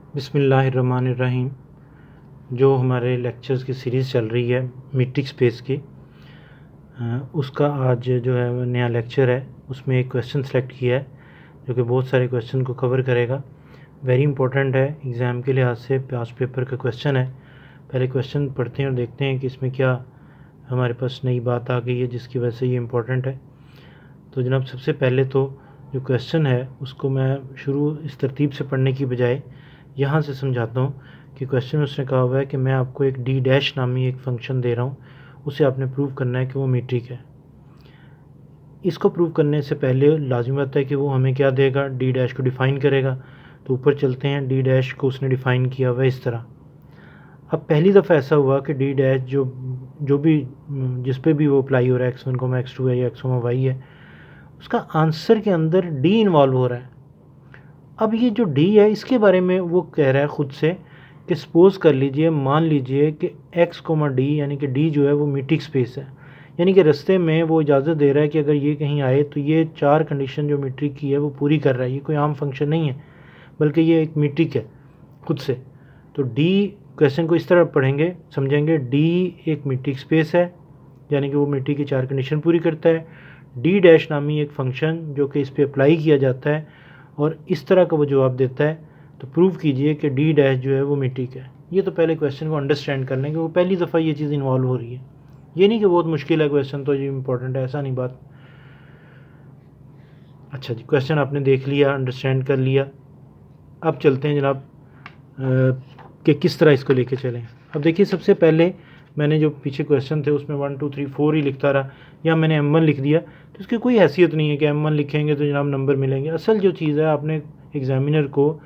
बिस्मिल्लाहिर्रहमानिर्रहीम। जो हमारे लेक्चर्स की सीरीज़ चल रही है मीट्रिक स्पेस की, उसका आज जो है वो नया लेक्चर है। उसमें एक क्वेश्चन सेलेक्ट किया है जो कि बहुत सारे क्वेश्चन को कवर करेगा। वेरी इंपॉर्टेंट है एग्ज़ाम के लिहाज से, पास पेपर का क्वेश्चन है। पहले क्वेश्चन पढ़ते हैं और देखते हैं कि इसमें क्या हमारे पास नई बात आ गई है जिसकी वजह से ये इम्पोर्टेंट है। तो जनाब, सबसे पहले तो जो क्वेश्चन है उसको मैं शुरू इस तरतीब से पढ़ने की बजाय यहाँ से समझाता हूँ कि क्वेश्चन उसने कहा हुआ है कि मैं आपको एक डी डैश नामी एक फ़ंक्शन दे रहा हूँ, उसे आपने प्रूव करना है कि वो मीट्रिक है। इसको प्रूव करने से पहले लाजिम बात है कि वो हमें क्या देगा, डी डैश को डिफ़ाइन करेगा। तो ऊपर चलते हैं, डी डैश को उसने डिफ़ाइन किया हुआ है इस तरह। अब पहली दफ़ा ऐसा हुआ कि डी डैश जो भी जिस पे भी वो अप्लाई हो रहा है, x1, x2 है या x1, y है, उसका आंसर के अंदर डी इन्वॉल्व हो रहा है। अब ये जो डी है इसके बारे में वो कह रहा है ख़ुद से कि सपोज़ कर लीजिए, मान लीजिए कि x, डी यानी कि डी जो है वो मीट्रिक स्पेस है। यानी कि रास्ते में वो इजाज़त दे रहा है कि अगर ये कहीं आए तो ये चार कंडीशन जो मीट्रिक की है वो पूरी कर रहा है। ये कोई आम फंक्शन नहीं है, बल्कि ये एक मीट्रिक है खुद से। तो डी क्वेश्चन को इस तरह पढ़ेंगे, समझेंगे, डी एक मीट्रिक स्पेस है यानी कि वो मीट्रिक की चार कंडीशन पूरी करता है। डी डैश नामी एक फ़ंक्शन जो कि इस पर अप्लाई किया जाता है और इस तरह का वो जवाब देता है। तो प्रूव कीजिए कि डी डैश जो है वो मीट्रिक है। ये तो पहले क्वेश्चन को अंडरस्टैंड करने कि वो पहली दफ़ा ये चीज़ इन्वॉल्व हो रही है। ये नहीं कि बहुत मुश्किल है क्वेश्चन तो ये इंपॉर्टेंट है, ऐसा नहीं बात। अच्छा जी, क्वेश्चन आपने देख लिया, अंडरस्टैंड कर लिया। अब चलते हैं जनाब कि किस तरह इसको लेके चलें। अब देखिए, सबसे पहले मैंने जो पीछे क्वेश्चन थे उसमें 1 2 3 4 ही लिखता रहा, या मैंने M1 लिख दिया। तो इसकी कोई हैसियत नहीं है कि M1 लिखेंगे तो जनाब नंबर मिलेंगे। असल जो चीज़ है, आपने एग्ज़ामिनर को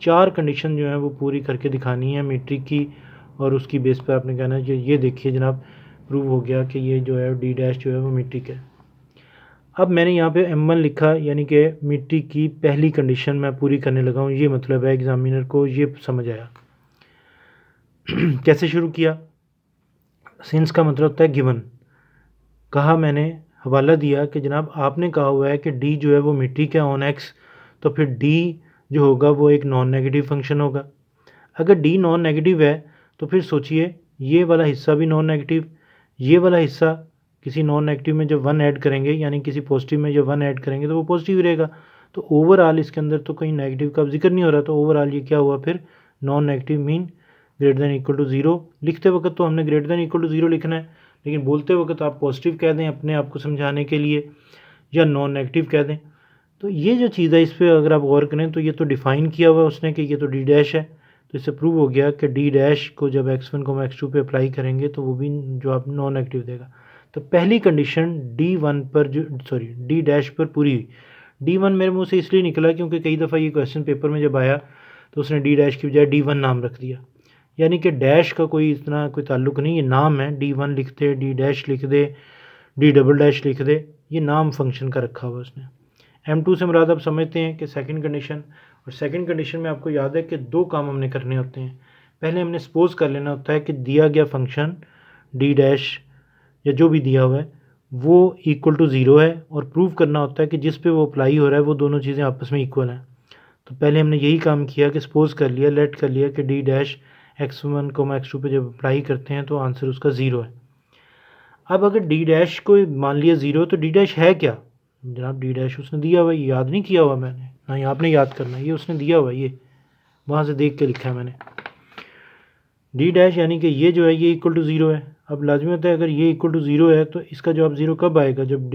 चार कंडीशन जो है वो पूरी करके दिखानी है मीट्रिक की, और उसकी बेस पर आपने कहना है कि ये देखिए जनाब, प्रूव हो गया कि ये जो है डी डैश जो है वो मीट्रिक है। अब मैंने यहाँ पे M1 लिखा, यानी कि मीट्रिक की पहली कंडीशन मैं पूरी करने लगा हूँ, ये मतलब है एग्ज़ामिनर को ये समझ आया। कैसे शुरू किया? सिंस का मतलब होता है गिवन। कहा मैंने, हवाला दिया कि जनाब आपने कहा हुआ है कि डी जो है वो मीट्रिक है ऑन एक्स, तो फिर डी जो होगा वो एक नॉन नेगेटिव फंक्शन होगा। अगर डी नॉन नेगेटिव है तो फिर सोचिए, ये वाला हिस्सा भी नॉन नेगेटिव, ये वाला हिस्सा किसी नॉन नेगेटिव में जब 1 ऐड करेंगे, यानी किसी पॉजिटिव में जब 1 ऐड करेंगे तो वो पॉजिटिव रहेगा। तो ओवरऑल इसके अंदर तो कहीं नेगेटिव का जिक्र नहीं हो रहा, तो ओवरऑल ये क्या हुआ फिर, non negative mean greater than equal to zero. लिखते वक्त तो हमने greater than equal to zero लिखना है, लेकिन बोलते वक्त आप पॉजिटिव कह दें अपने आप को समझाने के लिए, या नॉन नेगेटिव कह दें। तो ये जो चीज़ है इस पर अगर आप गौर करें तो ये तो डिफ़ाइन किया हुआ है उसने कि ये तो डी डैश है। तो इससे प्रूव हो गया कि डी डैश को जब x1, x2 पे अप्लाई करेंगे तो वो भी जो आप नॉन नेगेटिव देगा। तो पहली कंडीशन D1 पर डी डैश पर पूरी हुई। D1 मेरे मुंह से इसलिए निकला क्योंकि कई दफ़ा ये क्वेश्चन पेपर में जब आया तो उसने डी डैश की बजाय D1 नाम रख दिया, यानी कि डैश का कोई इतना कोई ताल्लुक़ नहीं, ये नाम है। D1 लिख दे, डी डैश लिख दे, डी डबल डैश लिख दे, ये नाम फंक्शन का रखा हुआ उसने। M2 से मुराद आप समझते हैं कि सेकंड कंडीशन, और सेकंड कंडीशन में आपको याद है कि दो काम हमने करने होते हैं। पहले हमने सपोज कर लेना होता है कि दिया गया फंक्शन डी डैश या जो भी दिया हुआ है वो इक्वल टू ज़ीरो है, और प्रूव करना होता है कि जिस पे वो अप्लाई हो रहा है वो दोनों चीज़ें आपस में इक्वल हैं। तो पहले हमने यही काम किया कि सपोज कर लिया, लेट कर लिया कि डी डैश x1, x2 पे जब अप्लाई करते हैं तो आंसर उसका ज़ीरो है। अब अगर डी डैश को मान लिया ज़ीरो, तो डी डैश है क्या? जनाब, डी डैश उसने दिया हुआ है, याद नहीं किया हुआ मैंने, ना ही आपने याद करना है, ये उसने दिया हुआ है, ये वहाँ से देख के लिखा है मैंने। डी डैश यानी कि ये जो है ये इक्वल टू ज़ीरो है। अब लाजमी होता है अगर ये इक्वल टू ज़ीरो है तो इसका जवाब ज़ीरो कब आएगा, जब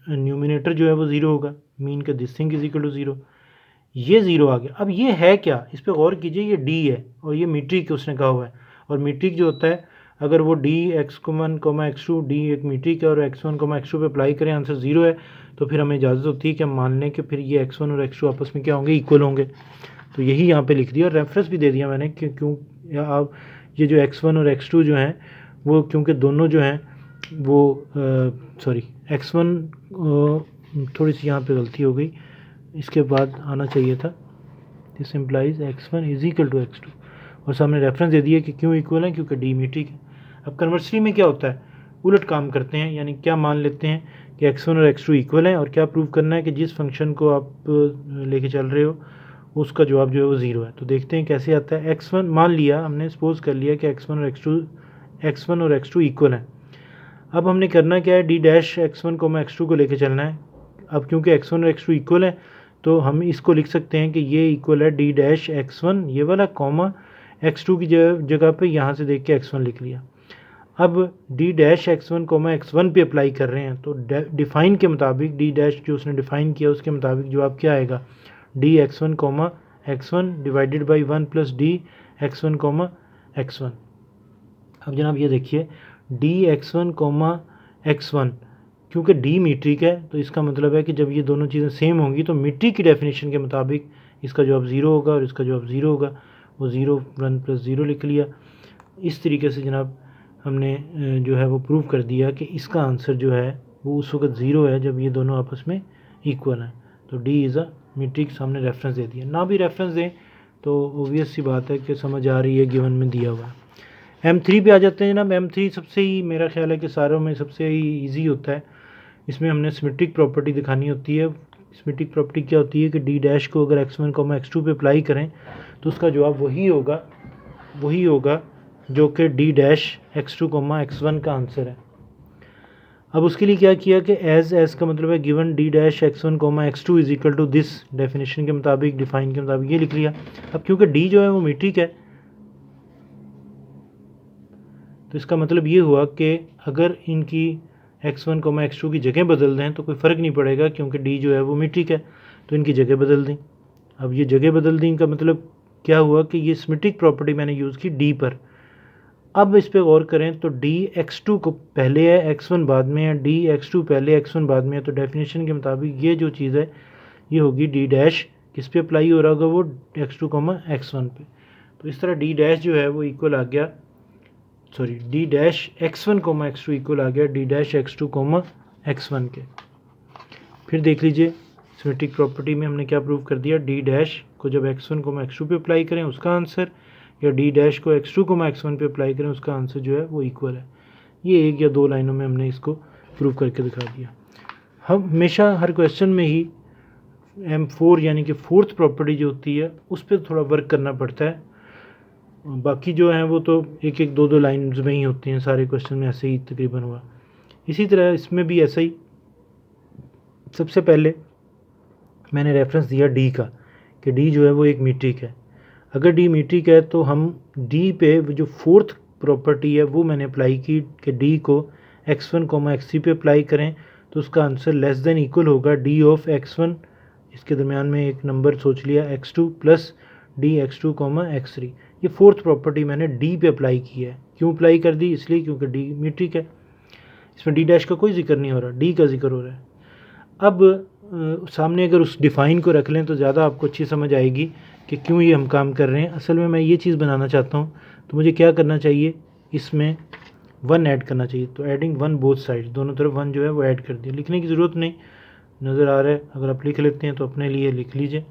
न्यूमिनेटर जो है वो ज़ीरो होगा, मीन का this thing is equal to zero. ये ज़ीरो आ गया। अब ये है क्या, इस पर गौर कीजिए, ये डी है और ये मीट्रिक उसने कहा हुआ है। और मीट्रिक जो होता है, अगर वो डी x1, x2, डी एक मीट्रिक है और x1, x2 पे अप्लाई करें आंसर ज़ीरो है, तो फिर हमें इजाज़त होती है कि हम मान लें कि फिर ये x1 और x2 आपस में क्या होंगे, इक्वल होंगे। तो यही यहाँ पे लिख दिया और रेफरेंस भी दे दिया मैंने कि क्यों आप ये जो x1 और x2 जो हैं वो, क्योंकि दोनों जो हैं वो x1 थोड़ी सी यहाँ पे गलती हो गई, इसके बाद आना चाहिए था, this implies x1 is equal to x2, और सामने रेफरेंस दे दिया कि क्यों इक्वल है, क्योंकि डी मीट्रिक है। अब कन्वर्सली में क्या होता है, उलट काम करते हैं, यानी क्या मान लेते हैं कि x1 और x2 इक्वल हैं, और क्या प्रूव करना है कि जिस फंक्शन को आप लेके चल रहे हो उसका जवाब जो है वो 0 है। तो देखते हैं कैसे आता है। x1 मान लिया हमने, सपोज कर लिया कि x1 और x2 इक्वल हैं। अब हमने करना क्या है, डी डैश x1 x2 को लेके चलना है। अब क्योंकि x1 और x2 इक्वल है तो हम इसको लिख सकते हैं कि ये इक्वल है डी डैश x1 ये वाला, कॉमा x2 की जगह पे यहाँ से देख के x1 लिख लिया। अब डी डैश x1 x1 पे अप्लाई कर रहे हैं तो डिफ़ाइन के मुताबिक, डी डैश जो उसने डिफ़ाइन किया उसके मुताबिक जवाब क्या आएगा, D x1 x1 divided by 1 plus D x1 x1। अब जनाब ये देखिए डी x1 x1, क्योंकि डी मीट्रिक है तो इसका मतलब है कि जब ये दोनों चीज़ें सेम होंगी तो मीट्रिक की डेफिनेशन के मुताबिक इसका जवाब 0 होगा और इसका जवाब 0 होगा। वो 0 1 प्लस 0 लिख लिया। इस तरीके से जनाब हमने जो है वो प्रूव कर दिया कि इसका आंसर जो है वो उस वक्त 0 है जब ये दोनों आपस में इक्वल हैं। तो डी इज़ अ मीट्रिक, सामने रेफरेंस दे दिया। ना भी रेफरेंस दें तो ओबियस सी बात है कि समझ आ रही है गिवन में दिया हुआ है। M3 पे आ जाते हैं जनाब। M3 सबसे ही मेरा ख्याल है कि सारों में सबसे ही ईजी होता है। इसमें हमने सिमेट्रिक प्रॉपर्टी दिखानी होती है। सिमेट्रिक प्रॉपर्टी क्या होती है कि डी डैश को अगर x1 x2 पे अप्लाई करें तो उसका जवाब वही होगा जो कि डी डैश x2 x1 का आंसर है। अब उसके लिए क्या किया कि एज का मतलब है given D dash x1 x2 is equal to this, definition के मुताबिक, डिफाइन के मुताबिक ये लिख लिया। अब क्योंकि डी जो है वो मीट्रिक है तो इसका मतलब ये हुआ कि अगर इनकी x1 x2 की जगह बदल दें तो कोई फ़र्क नहीं पड़ेगा, क्योंकि डी जो है वो मीट्रिक है तो इनकी जगह बदल दें। अब ये जगह बदल दी, इनका मतलब क्या हुआ कि ये सिमेट्रिक प्रॉपर्टी मैंने यूज़ की डी पर। अब इस पर गौर करें तो डी x2 को पहले है, x1 बाद में है, डी x2 पहले x1 बाद में है। तो डेफिनेशन के मुताबिक ये जो चीज़ है ये होगी डी डैश किस पे अप्लाई हो रहा होगा, वो x2 x1 पे। तो इस तरह डी डैश जो है वो इक्वल आ गया, sorry D dash x1 x2 equal आ गया डी डैश x2 x1 के। फिर देख लीजिए सिमेट्रिक प्रॉपर्टी में हमने क्या प्रूव कर दिया, डी डैश को जब x1 x2 पे अप्लाई करें उसका आंसर, या डी डैश को x2 x1 पे अप्लाई करें उसका आंसर जो है वो इक्वल है। ये एक या दो लाइनों में हमने इसको प्रूव करके दिखा दिया। हम हमेशा हर क्वेश्चन में ही M4 यानी कि फोर्थ प्रॉपर्टी जो होती है उस पर थोड़ा वर्क करना पड़ता है। बाकी जो हैं वो तो एक एक दो दो लाइन्स में ही होती हैं, सारे क्वेश्चन में ऐसे ही तकरीबन हुआ। इसी तरह इसमें भी ऐसा ही, सबसे पहले मैंने रेफरेंस दिया डी का कि डी जो है वो एक मीट्रिक है। अगर डी मीट्रिक है तो हम डी पे जो फोर्थ प्रॉपर्टी है वो मैंने अप्लाई की कि डी को x1 x3 पे अप्लाई करें तो उसका आंसर लेस देन इक्वल होगा डी ऑफ x1, इसके दरमियान में एक नंबर सोच लिया x2 plus D x2 x3। ये फोर्थ प्रॉपर्टी मैंने डी पे अप्लाई की है। क्यों अप्लाई कर दी, इसलिए क्योंकि डी मीट्रिक है, इसमें डी डैश का कोई जिक्र नहीं हो रहा, डी का जिक्र हो रहा है। अब सामने अगर उस डिफ़ाइन को रख लें तो ज़्यादा आपको अच्छी समझ आएगी कि क्यों ये हम काम कर रहे हैं। असल में मैं ये चीज़ बनाना चाहता हूँ तो मुझे क्या करना चाहिए, इसमें 1 ऐड करना चाहिए। तो एडिंग 1 बोथ साइड, दोनों तरफ 1 जो है वो ऐड कर दिया। लिखने की ज़रूरत नहीं, नज़र आ रहा है, अगर आप लिख लेते हैं तो अपने लिए लिख लीजिए।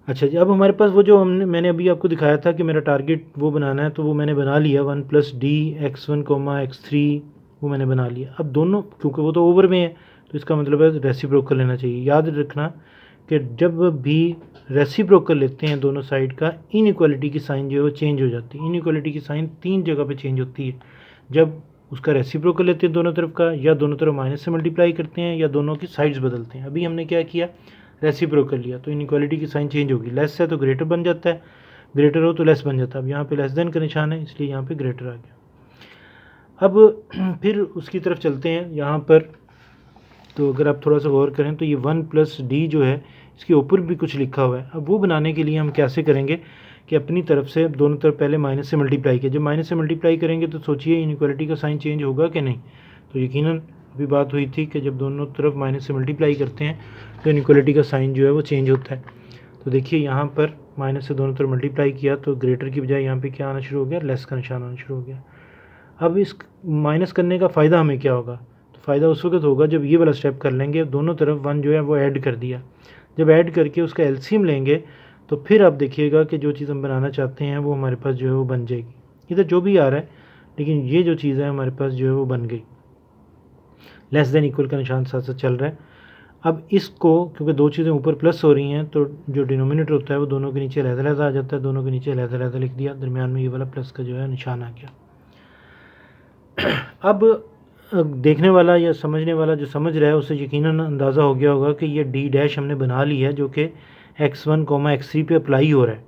अच्छा जी, अब हमारे पास वो जो मैंने अभी आपको दिखाया था कि मेरा टारगेट वो बनाना है, तो वो मैंने बना लिया 1 प्लस डी x1 x3 वो मैंने बना लिया। अब दोनों, क्योंकि वो तो ओवर में है तो इसका मतलब है रेसिप्रोकल लेना चाहिए। याद रखना कि जब भी रेसिप्रोकल लेते हैं दोनों साइड का, इनइक्वालिटी की साइन जो है वो चेंज हो जाती है। इनइक्वालिटी की साइन 3 जगह पे चेंज होती है, जब उसका रेसिप्रोकल लेते हैं दोनों तरफ का, या दोनों तरफ माइनस से मल्टीप्लाई करते हैं, या दोनों की साइड्स बदलते हैं। अभी हमने क्या किया, रेसिप्रोकल लिया तो इनइक्वालिटी की साइन चेंज होगी। लेस है तो ग्रेटर बन जाता है, ग्रेटर हो तो लेस बन जाता है। अब यहाँ पे लेस देन का निशान है इसलिए यहाँ पे ग्रेटर आ गया। अब फिर उसकी तरफ चलते हैं यहाँ पर। तो अगर आप थोड़ा सा गौर करें तो ये 1 प्लस डी जो है इसके ऊपर भी कुछ लिखा हुआ है। अब वो बनाने के लिए हम कैसे करेंगे कि अपनी तरफ से दोनों तरफ पहले माइनस से मल्टीप्लाई किया। जब माइनस से मल्टीप्लाई करेंगे तो सोचिए इनइक्वालिटी का साइन चेंज होगा कि नहीं। तो यकीनन अभी बात हुई थी कि जब दोनों तरफ माइनस से मल्टीप्लाई करते हैं तो इनइक्वालिटी का साइन जो है वो चेंज होता है। तो देखिए यहाँ पर माइनस से दोनों तरफ मल्टीप्लाई किया तो ग्रेटर की बजाय यहाँ पे क्या आना शुरू हो गया, लेस का निशान आना शुरू हो गया। अब इस माइनस करने का फ़ायदा हमें क्या होगा, तो फ़ायदा उस वक्त होगा जब ये वाला स्टेप कर लेंगे, दोनों तरफ 1 जो है वो ऐड कर दिया। जब ऐड करके उसका एलसीएम लेंगे तो फिर आप देखिएगा कि जो चीज़ हम बनाना चाहते हैं वो हमारे पास जो है वो बन जाएगी। इधर जो भी आ रहा है, लेकिन ये जो चीज़ है हमारे पास जो है वो बन गई। लेस देन इक्वल का निशान साथ साथ चल रहा है। अब इसको क्योंकि दो चीज़ें ऊपर प्लस हो रही हैं तो जो डिनोमिनेटर होता है वो दोनों के नीचे अलग-अलग आ जाता है, दोनों के नीचे अलग-अलग लिख दिया, दरमियान में ये वाला प्लस का जो है निशान आ गया। अब देखने वाला या समझने वाला जो समझ रहा है उसे यकीनन अंदाज़ा हो गया होगा कि ये डी डैश हमने बना ली है जो कि x1, x3 पे अप्लाई हो रहा है।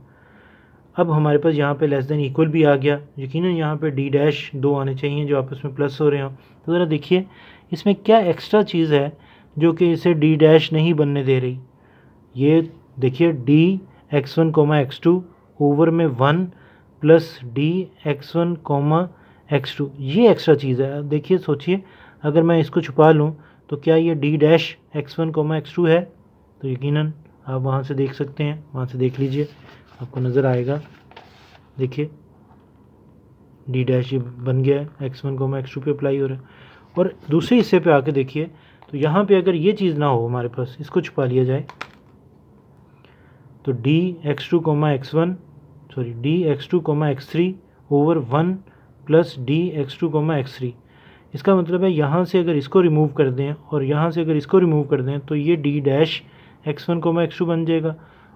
अब हमारे पास यहाँ पे लेस देन इक्वल भी आ गया, यकीनन यहाँ पे डी डैश दो आने चाहिए जो आपस में प्लस हो रहे हों। तो ज़रा देखिए इसमें क्या एक्स्ट्रा चीज़ है जो कि इसे डी डैश नहीं बनने दे रही। ये देखिए डी x1, x2 ओवर में 1 प्लस डी x1, x2 ये एक्स्ट्रा चीज़ है। देखिए सोचिए अगर मैं इसको छुपा लूँ तो क्या ये डी डैश x1, x2 है? तो यकीनन आप वहाँ से देख सकते हैं, वहाँ से देख लीजिए आपको नज़र आएगा। देखिए डी डैश ये बन गया है, x1, x2 पे अप्लाई हो रहा है। और दूसरे हिस्से पे आके देखिए तो यहाँ पे अगर ये चीज़ ना हो हमारे पास, इसको छुपा लिया जाए तो D x2, x1 sorry D x2, x3 over 1 plus D x2, x3। इसका मतलब है यहाँ से अगर इसको रिमूव कर दें और यहाँ से अगर इसको रिमूव कर दें तो ये डी डैश x1, x2 बन जाएगा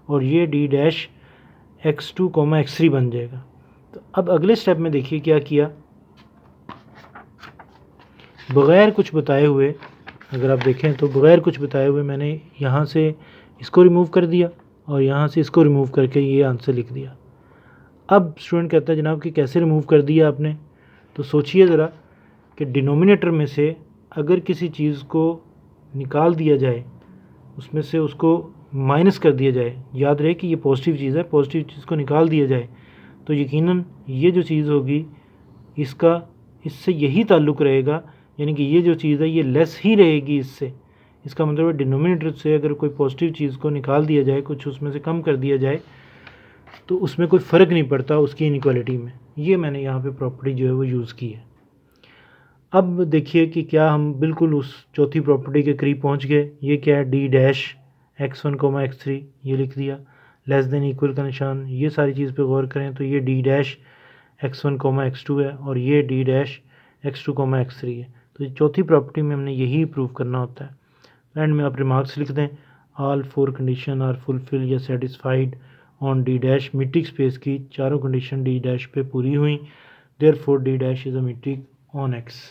और ये डी डैश x2, x3 बन जाएगा। तो अब अगले स्टेप में देखिए क्या किया, बग़ैर कुछ बताए हुए, अगर आप देखें तो बग़ैर कुछ बताए हुए मैंने यहाँ से इसको रिमूव कर दिया और यहाँ से इसको रिमूव करके ये आंसर लिख दिया। अब स्टूडेंट कहता है जनाब कि कैसे रिमूव कर दिया आपने? तो सोचिए ज़रा कि डिनोमिनेटर में से अगर किसी चीज़ को निकाल दिया जाए, उसमें से उसको माइनस कर दिया जाए, याद रहे कि ये पॉजिटिव चीज़ है, पॉजिटिव चीज़ को निकाल दिया जाए तो यकीनन ये जो चीज़ होगी इसका इससे यही ताल्लुक़ रहेगा, यानी कि ये जो चीज़ है ये लेस ही रहेगी इससे। इसका मतलब है डिनोमिनेटर से अगर कोई पॉजिटिव चीज़ को निकाल दिया जाए, कुछ उसमें से कम कर दिया जाए तो उसमें कोई फ़र्क नहीं पड़ता उसकी इनइक्वालिटी में। ये मैंने यहाँ पे प्रॉपर्टी जो है वो यूज़ की है। अब देखिए कि क्या हम बिल्कुल उस चौथी प्रॉपर्टी के करीब पहुँच गए। ये क्या है, डी डैश x1, x3 ये लिख दिया, लेस देन इक्वल का निशान। ये सारी चीज़ पे गौर करें तो ये डी डैश x1, x2 है और ये डी डैश x2, x3 है। तो ये चौथी प्रॉपर्टी में हमने यही प्रूव करना होता है। एंड में आप रिमार्क्स लिख दें, all four condition are fulfil या satisfied on D dash. Metric space की चारों कंडीशन डी डैश पे पूरी हुई, therefore D dash is a metric on x.